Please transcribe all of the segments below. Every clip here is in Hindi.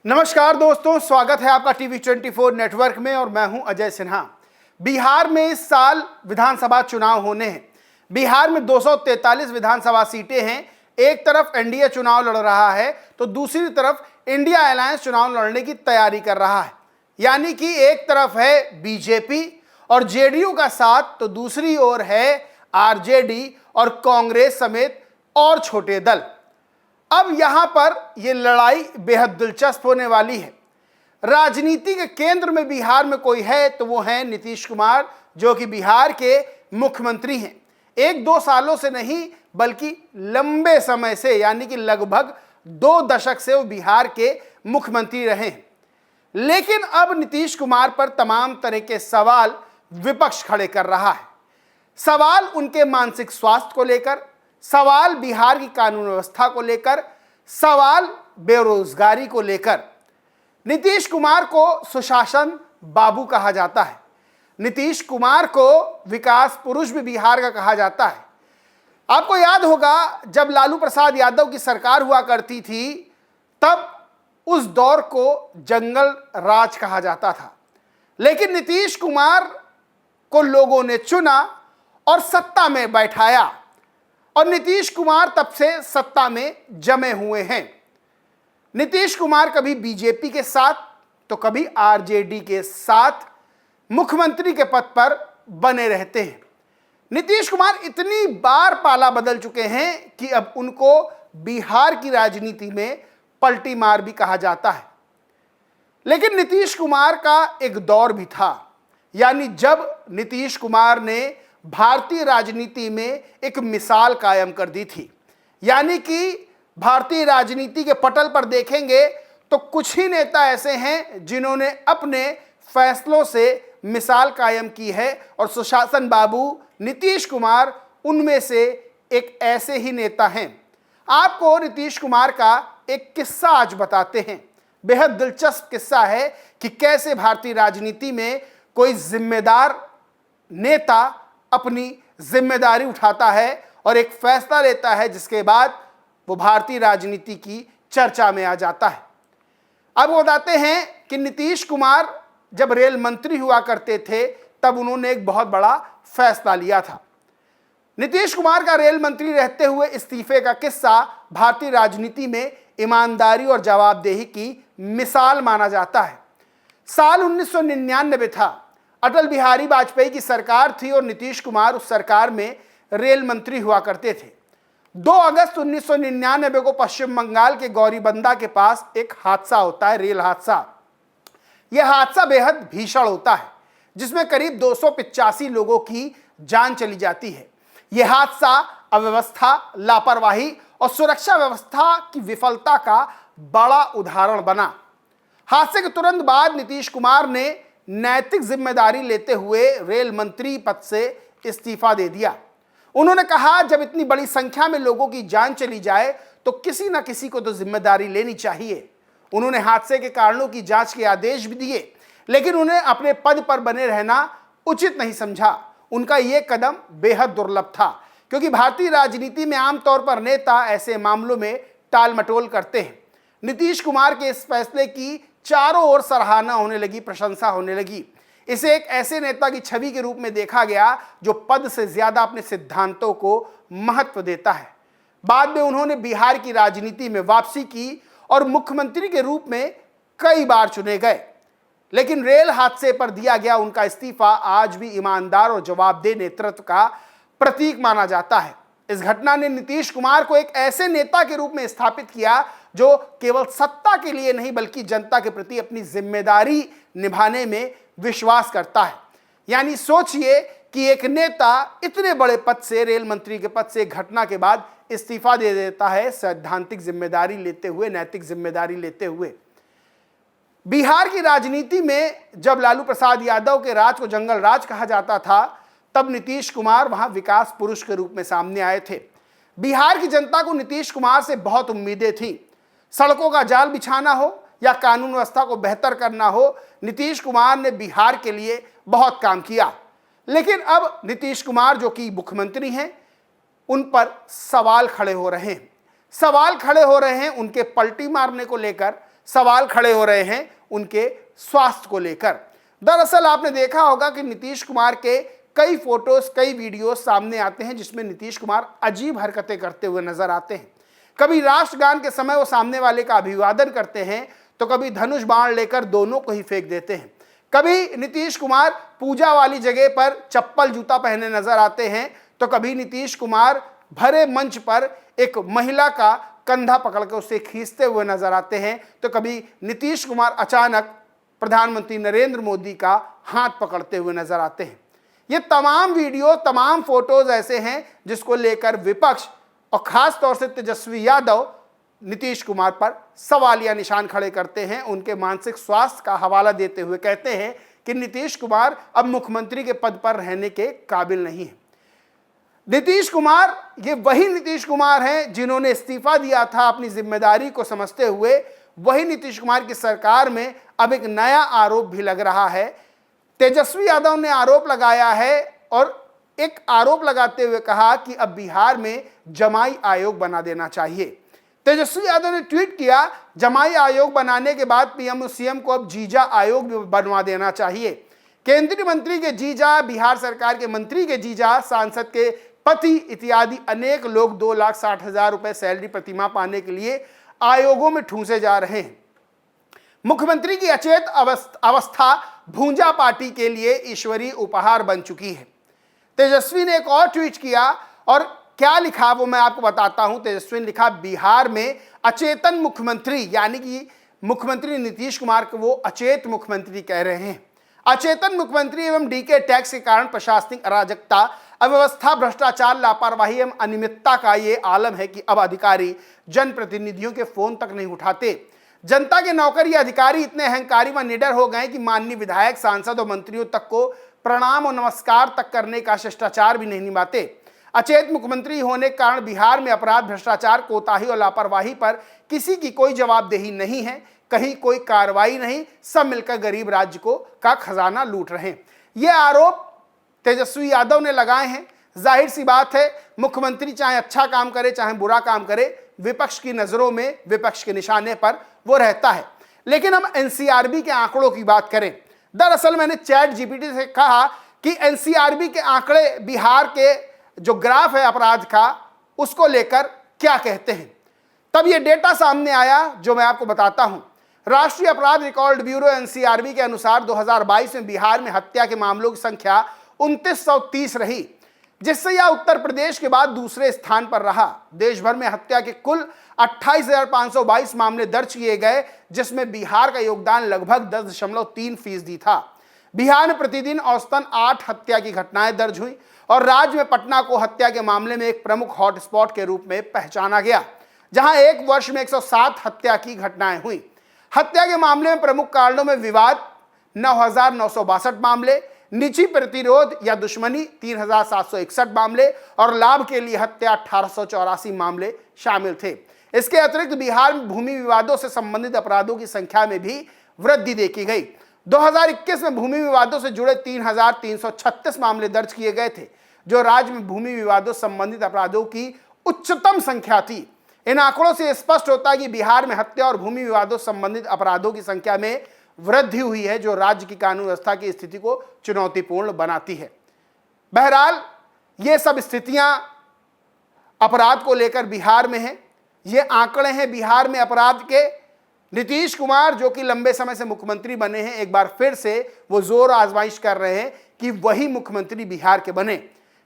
नमस्कार दोस्तों, स्वागत है आपका टीवी 24 नेटवर्क में और मैं हूं अजय सिन्हा। बिहार में इस साल विधानसभा चुनाव होने हैं। बिहार में 243 विधानसभा सीटें हैं। एक तरफ एनडीए चुनाव लड़ रहा है तो दूसरी तरफ इंडिया अलायंस चुनाव लड़ने की तैयारी कर रहा है। यानी कि एक तरफ है बीजेपी और जेडीयू का साथ, तो दूसरी ओर है आरजेडी और कांग्रेस समेत और छोटे दल। अब यहां पर यह लड़ाई बेहद दिलचस्प होने वाली है। राजनीति के केंद्र में बिहार में कोई है तो वो है नीतीश कुमार, जो कि बिहार के मुख्यमंत्री हैं। 1-2 सालों से नहीं बल्कि लंबे समय से, यानी कि लगभग 2 दशक से वो बिहार के मुख्यमंत्री रहे हैं। लेकिन अब नीतीश कुमार पर तमाम तरह के सवाल विपक्ष खड़े कर रहा है। सवाल उनके मानसिक स्वास्थ्य को लेकर, सवाल बिहार की कानून व्यवस्था को लेकर, सवाल बेरोजगारी को लेकर। नीतीश कुमार को सुशासन बाबू कहा जाता है। नीतीश कुमार को विकास पुरुष भी बिहार का कहा जाता है। आपको याद होगा जब लालू प्रसाद यादव की सरकार हुआ करती थी, तब उस दौर को जंगल राज कहा जाता था। लेकिन नीतीश कुमार को लोगों ने चुना और सत्ता में बैठाया और नीतीश कुमार तब से सत्ता में जमे हुए हैं। नीतीश कुमार कभी बीजेपी के साथ तो कभी आरजेडी के साथ मुख्यमंत्री के पद पर बने रहते हैं। नीतीश कुमार इतनी बार पाला बदल चुके हैं कि अब उनको बिहार की राजनीति में पलटी मार भी कहा जाता है। लेकिन नीतीश कुमार का एक दौर भी था, यानी जब नीतीश कुमार ने भारतीय राजनीति में एक मिसाल कायम कर दी थी। यानी कि भारतीय राजनीति के पटल पर देखेंगे तो कुछ ही नेता ऐसे हैं जिन्होंने अपने फैसलों से मिसाल कायम की है और सुशासन बाबू नीतीश कुमार उनमें से एक ऐसे ही नेता हैं। आपको नीतीश कुमार का एक किस्सा आज बताते हैं। बेहद दिलचस्प किस्सा है कि कैसे भारतीय राजनीति में कोई जिम्मेदार नेता अपनी जिम्मेदारी उठाता है और एक फैसला लेता है जिसके बाद वो भारतीय राजनीति की चर्चा में आ जाता है। अब वो बताते हैं कि नीतीश कुमार जब रेल मंत्री हुआ करते थे तब उन्होंने एक बहुत बड़ा फैसला लिया था। नीतीश कुमार का रेल मंत्री रहते हुए इस्तीफे का किस्सा भारतीय राजनीति में ईमानदारी और जवाबदेही की मिसाल माना जाता है। साल 1999 था। अटल बिहारी वाजपेयी की सरकार थी और नीतीश कुमार उस सरकार में रेल मंत्री हुआ करते थे। 2 अगस्त 1999 को पश्चिम बंगाल के गौरीबंदा के पास एक हादसा होता है, रेल हादसा। यह हादसा बेहद भीषण होता है जिसमें करीब 285 लोगों की जान चली जाती है। यह हादसा अव्यवस्था, लापरवाही और सुरक्षा व्यवस्था की विफलता का बड़ा उदाहरण बना। हादसे के तुरंत बाद नीतीश कुमार ने नैतिक जिम्मेदारी लेते हुए रेल मंत्री पद से इस्तीफा दे दिया। उन्होंने कहा जब इतनी बड़ी संख्या में लोगों की जान चली जाए तो किसी न किसी को तो जिम्मेदारी लेनी चाहिए। उन्होंने हादसे के कारणों की जांच के आदेश भी दिए, लेकिन उन्हें अपने पद पर बने रहना उचित नहीं समझा। उनका यह कदम बेहद दुर्लभ था क्योंकि भारतीय राजनीति में आमतौर पर नेता ऐसे मामलों में टाल मटोल करते हैं। नीतीश कुमार के इस फैसले की चारों ओर सराहना होने लगी, प्रशंसा होने लगी। इसे एक ऐसे नेता की छवि के रूप में देखा गया जो पद से ज्यादा अपने सिद्धांतों को महत्व देता है। बाद में उन्होंने बिहार की राजनीति में वापसी की और मुख्यमंत्री के रूप में कई बार चुने गए। लेकिन रेल हादसे पर दिया गया उनका इस्तीफा आज भी ईमानदार और जवाबदेह नेतृत्व का प्रतीक माना जाता है। इस घटना ने नीतीश कुमार को एक ऐसे नेता के रूप में स्थापित किया जो केवल सत्ता के लिए नहीं बल्कि जनता के प्रति अपनी जिम्मेदारी निभाने में विश्वास करता है। यानी सोचिए कि एक नेता इतने बड़े पद से, रेल मंत्री के पद से, एक घटना के बाद इस्तीफा दे देता है, सैद्धांतिक जिम्मेदारी लेते हुए, नैतिक जिम्मेदारी लेते हुए। बिहार की राजनीति में जब लालू प्रसाद यादव के राज को जंगल राज कहा जाता था, तब नीतीश कुमार वहां विकास पुरुष के रूप में सामने आए थे। बिहार की जनता को नीतीश कुमार से बहुत उम्मीदें थी। सड़कों का जाल बिछाना हो या कानून व्यवस्था को बेहतर करना हो, नीतीश कुमार ने बिहार के लिए बहुत काम किया। लेकिन अब नीतीश कुमार जो कि मुख्यमंत्री हैं, उन पर सवाल खड़े हो रहे हैं। सवाल खड़े हो रहे हैं उनके पलटी मारने को लेकर, सवाल खड़े हो रहे हैं उनके स्वास्थ्य को लेकर। दरअसल आपने देखा होगा कि नीतीश कुमार के कई फोटोज, कई वीडियोस सामने आते हैं जिसमें नीतीश कुमार अजीब हरकतें करते हुए नजर आते हैं। कभी राष्ट्रगान के समय वो सामने वाले का अभिवादन करते हैं, तो कभी धनुष बाण लेकर दोनों को ही फेंक देते हैं। कभी नीतीश कुमार पूजा वाली जगह पर चप्पल जूता पहने नजर आते हैं, तो कभी नीतीश कुमार भरे मंच पर एक महिला का कंधा पकड़कर उसे खींचते हुए नजर आते हैं, तो कभी नीतीश कुमार अचानक प्रधानमंत्री नरेंद्र मोदी का हाथ पकड़ते हुए नजर आते हैं। ये तमाम वीडियो, तमाम फोटोज ऐसे हैं जिसको लेकर विपक्ष और खास तौर से तेजस्वी यादव नीतीश कुमार पर सवालिया निशान खड़े करते हैं। उनके मानसिक स्वास्थ्य का हवाला देते हुए कहते हैं कि नीतीश कुमार अब मुख्यमंत्री के पद पर रहने के काबिल नहीं है। नीतीश कुमार, ये वही नीतीश कुमार हैं जिन्होंने इस्तीफा दिया था अपनी जिम्मेदारी को समझते हुए। वही नीतीश कुमार की सरकार में अब एक नया आरोप भी लग रहा है। तेजस्वी यादव ने आरोप लगाया है और एक आरोप लगाते हुए कहा कि अब बिहार में जमाई आयोग बना देना चाहिए। तेजस्वी यादव ने ट्वीट किया, जमाई आयोग बनाने के बाद पीएम और सीएम को अब जीजा आयोग भी बनवा देना चाहिए। केंद्रीय मंत्री के जीजा, बिहार सरकार के मंत्री के जीजा, सांसद के पति इत्यादि अनेक लोग 2,60,000 रुपए सैलरी प्रतिमाह पाने के लिए आयोगों में ठूंसे जा रहे हैं। मुख्यमंत्री की अचेत अवस्था भूंजा पार्टी के लिए ईश्वरीय उपहार बन चुकी है। तेजस्वी ने एक और ट्वीट किया और क्या लिखा वो मैं आपको बताता हूं। तेजस्वी ने लिखा, बिहार में अचेतन मुख्यमंत्री, यानी कि मुख्यमंत्री नीतीश कुमार को वो अचेत मुख्यमंत्री कह रहे हैं। अचेतन मुख्यमंत्री एवं डीके टैक्स के कारण प्रशासनिक अराजकता, अव्यवस्था, भ्रष्टाचार, लापरवाही एवं अनियमितता का ये आलम है कि अब अधिकारी जनप्रतिनिधियों के फोन तक नहीं उठाते। जनता के नौकर ये अधिकारी इतने अहंकारी व निडर हो गए कि माननीय विधायक, सांसद और मंत्रियों तक को प्रणाम और नमस्कार तक करने का शिष्टाचार भी नहीं निभाते। अचेत मुख्यमंत्री होने के कारण बिहार में अपराध, भ्रष्टाचार, कोताही और लापरवाही पर किसी की कोई जवाबदेही नहीं है, कहीं कोई कार्रवाई नहीं, सब मिलकर गरीब राज्य को का खजाना लूट रहे हैं। ये आरोप तेजस्वी यादव ने लगाए हैं। जाहिर सी बात है, मुख्यमंत्री चाहे अच्छा काम करे चाहे बुरा काम करे, विपक्ष की नजरों में, विपक्ष के निशाने पर वो रहता है। लेकिन हम एनसीआरबी के आंकड़ों की बात करें। दरअसल मैंने चैट जीपीटी से कहा कि एनसीआरबी के आंकड़े बिहार के जो ग्राफ है अपराध का, उसको लेकर क्या कहते हैं। तब ये डेटा सामने आया जो मैं आपको बताता हूं। राष्ट्रीय अपराध रिकॉर्ड ब्यूरो एनसीआरबी के अनुसार 2022 में बिहार में हत्या के मामलों की संख्या 2930 रही, जिससे यह उत्तर प्रदेश के बाद दूसरे स्थान पर रहा। देश भर में हत्या के कुल 28,522 मामले दर्ज किए गए, जिसमें बिहार का योगदान लगभग 10.3% था। बिहार में प्रतिदिन औसतन 8 हत्या की घटनाएं दर्ज हुई और राज्य में पटना को हत्या के मामले में एक प्रमुख हॉटस्पॉट के रूप में पहचाना गया, जहां एक वर्ष में 107 हत्या की घटनाएं हुई। हत्या के मामले में प्रमुख कारणों में विवाद 9,962 मामले, निजी प्रतिरोध या दुश्मनी 3,761 मामले और लाभ के लिए हत्या 1,884 मामले शामिल थे। इसके अतिरिक्त बिहार में भूमि विवादों से संबंधित अपराधों की संख्या में भी वृद्धि देखी गई। 2021 में भूमि विवादों से जुड़े 3,336 मामले दर्ज किए गए थे, जो राज्य में भूमि विवादों से संबंधित अपराधों की उच्चतम संख्या थी। इन आंकड़ों से स्पष्ट होता है कि बिहार में हत्या और भूमि विवादों से संबंधित अपराधों की संख्या में वृद्धि हुई है, जो राज्य की कानून व्यवस्था की स्थिति को चुनौतीपूर्ण बनाती है। बहरहाल ये सब स्थितियां अपराध को लेकर बिहार में हैं। ये आंकड़े हैं बिहार में अपराध के। नीतीश कुमार जो कि लंबे समय से मुख्यमंत्री बने हैं, एक बार फिर से वो जोर आजमाइश कर रहे हैं कि वही मुख्यमंत्री बिहार के बने।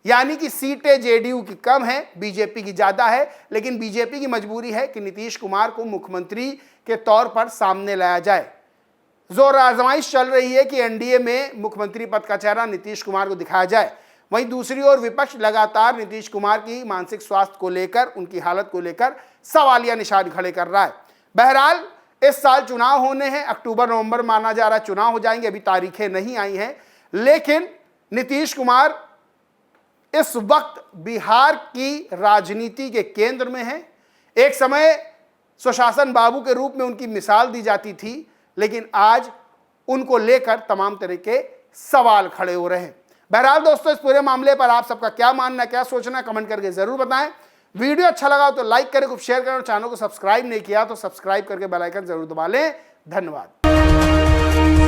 यानी कि सीटें जेडीयू की कम है, बीजेपी की ज्यादा है, लेकिन बीजेपी की मजबूरी है कि नीतीश कुमार को मुख्यमंत्री के तौर पर सामने लाया जाए। जोर आजमाइश चल रही है कि एनडीए में मुख्यमंत्री पद का चेहरा नीतीश कुमार को दिखाया जाए। वहीं दूसरी ओर विपक्ष लगातार नीतीश कुमार की मानसिक स्वास्थ्य को लेकर, उनकी हालत को लेकर सवालिया निशान खड़े कर रहा है। बहरहाल इस साल चुनाव होने हैं, अक्टूबर नवंबर माना जा रहा है चुनाव हो जाएंगे, अभी तारीखें नहीं आई हैं, लेकिन नीतीश कुमार इस वक्त बिहार की राजनीति के केंद्र में है। एक समय सुशासन बाबू के रूप में उनकी मिसाल दी जाती थी, लेकिन आज उनको लेकर तमाम तरह के सवाल खड़े हो रहे हैं। बहरहाल दोस्तों, इस पूरे मामले पर आप सबका क्या मानना, क्या सोचना, कमेंट करके जरूर बताएं। वीडियो अच्छा लगा तो लाइक करें, खूब शेयर करें और चैनल को सब्सक्राइब नहीं किया तो सब्सक्राइब करके बेल आइकन जरूर दबा लें। धन्यवाद।